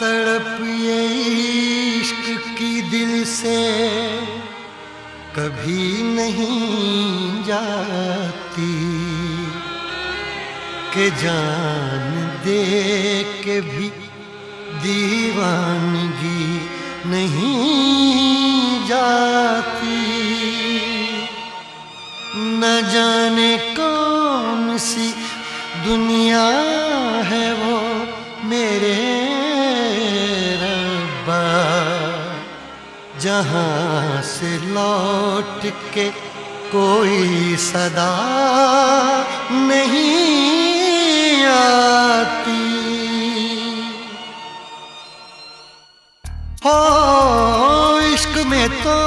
तड़प ये इश्क की दिल से कभी नहीं जाती कि जान दे के भी दीवानगी नहीं जाती। न जाने कौन सी दुनिया है वो मेरे रब्बा, जहाँ से लौट के कोई सदा नहीं आती। हो इश्क में तो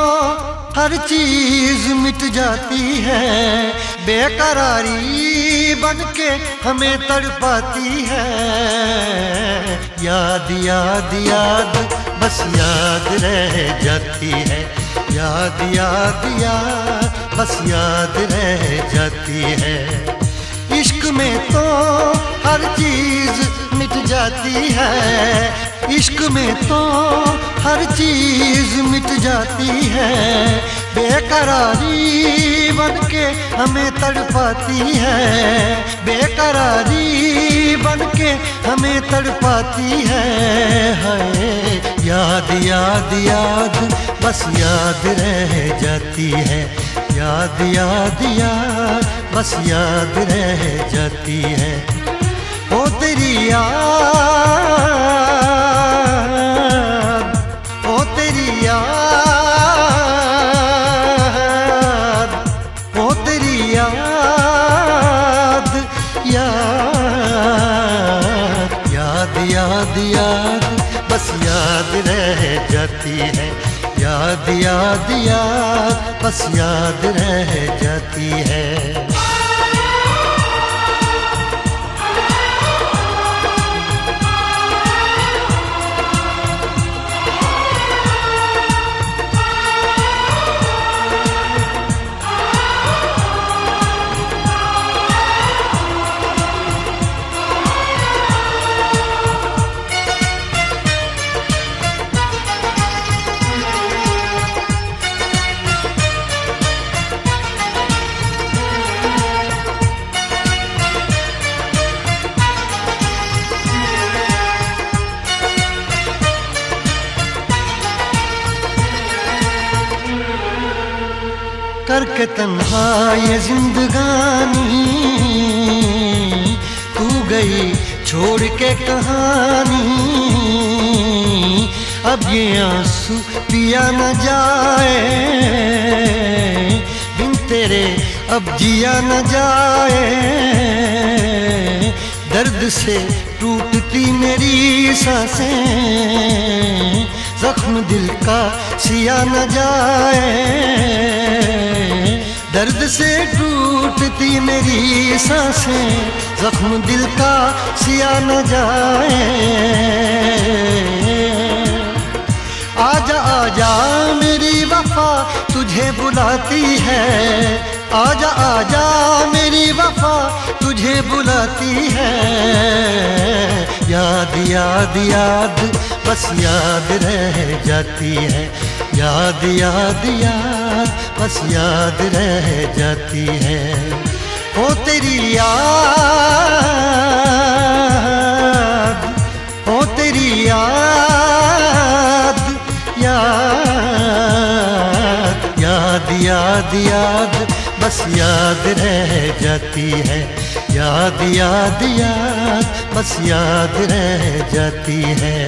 हर चीज मिट जाती है, बेकरारी बनके हमें तड़पाती है। याद याद याद बस याद रह जाती है, याद याद याद बस याद रह जाती है। इश्क में तो हर चीज मिट जाती है, इश्क में तो हर चीज मिट जाती है। बेकरारी बनके हमें तड़पाती है, बेकरारी बनके हमें तड़पाती है। याद याद याद बस याद रह जाती है, याद याद याद बस याद रह जाती है। ओ तेरी याद, ओ तेरी याद, ओ तेरी याद, याद याद याद याद बस याद रह जाती है, याद याद याद बस याद रह जाती है। करके तन्हा ये जिंदगानी तू गई छोड़ के कहानी। अब ये आंसू पिया न जाए, बिन तेरे अब जिया न जाए। दर्द से टूटती मेरी सांसें, जख्म दिल का सिया न जाए। दर्द से टूटती मेरी सांसें, जख्म दिल का सिया न जाए। आजा आजा मेरी वफा तुझे बुलाती है, आजा आजा मेरी वफा तुझे बुलाती है। याद याद याद बस याद रह जाती है, याद याद याद बस याद रह जाती है। ओ तेरी याद, ओ तेरी याद, याद याद याद याद बस याद रह जाती है, याद याद याद बस याद रह जाती है।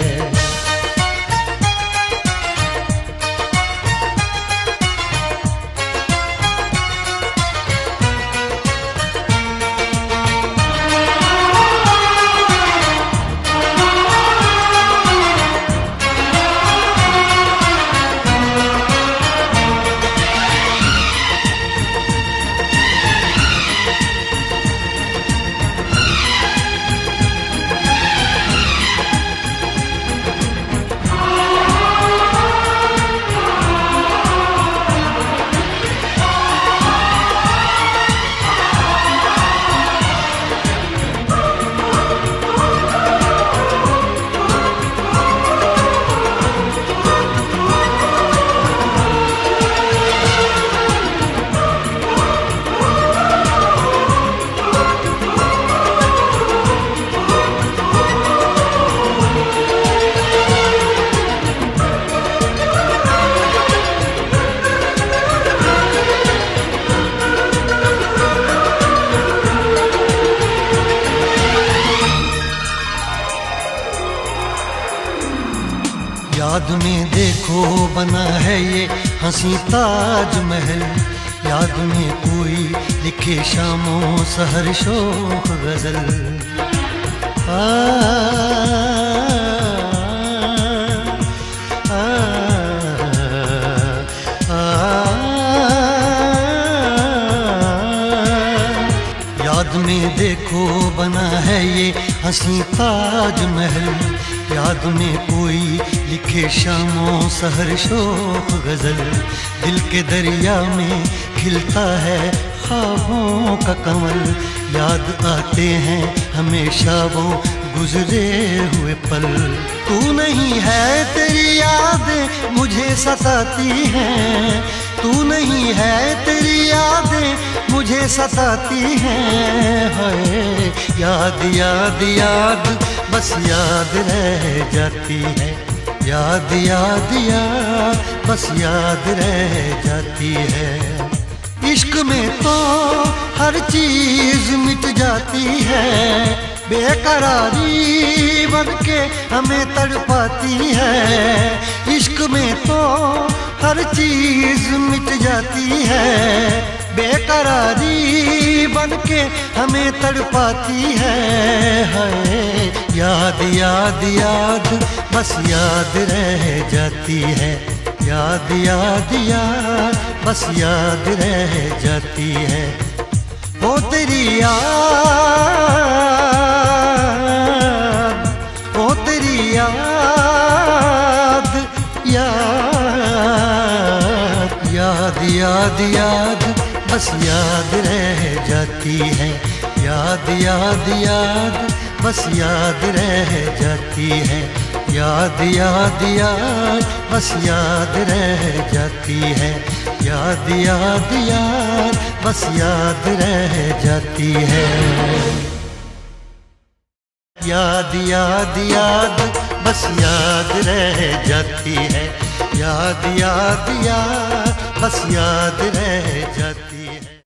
याद में देखो बना है ये हंसी ताजमहल, याद में कोई लिखे शामों सहर शोख गजल। याद में देखो बना है ये हंसी ताजमहल, याद में कोई लिखे शामों सहर शोख गजल। दिल के दरिया में खिलता है ख्वाबों का कमल, याद आते हैं हमेशा वो गुजरे हुए पल। तू नहीं है तेरी यादें मुझे सताती हैं, तू नहीं है तेरी यादें मुझे सताती हैं। हाय याद याद याद बस याद रह जाती है, याद याद याद बस याद रह जाती है। इश्क में तो हर चीज मिट जाती है, बेकरारी बनके हमें तड़पाती है। इश्क में तो हर चीज मिट जाती है, बेकरारी बनके हमें तड़पाती है। हाय याद याद याद बस याद रह जाती है, याद याद याद बस याद रह जाती है। ओ तेरी याद, ओ तेरी याद, याद याद याद याद बस याद रह जाती है, याद याद याद बस याद रह जाती है। याद याद याद बस याद रह जाती है, याद याद याद बस याद रह जाती है। याद याद याद बस याद रह जाती है, याद याद याद बस याद रह जाती है।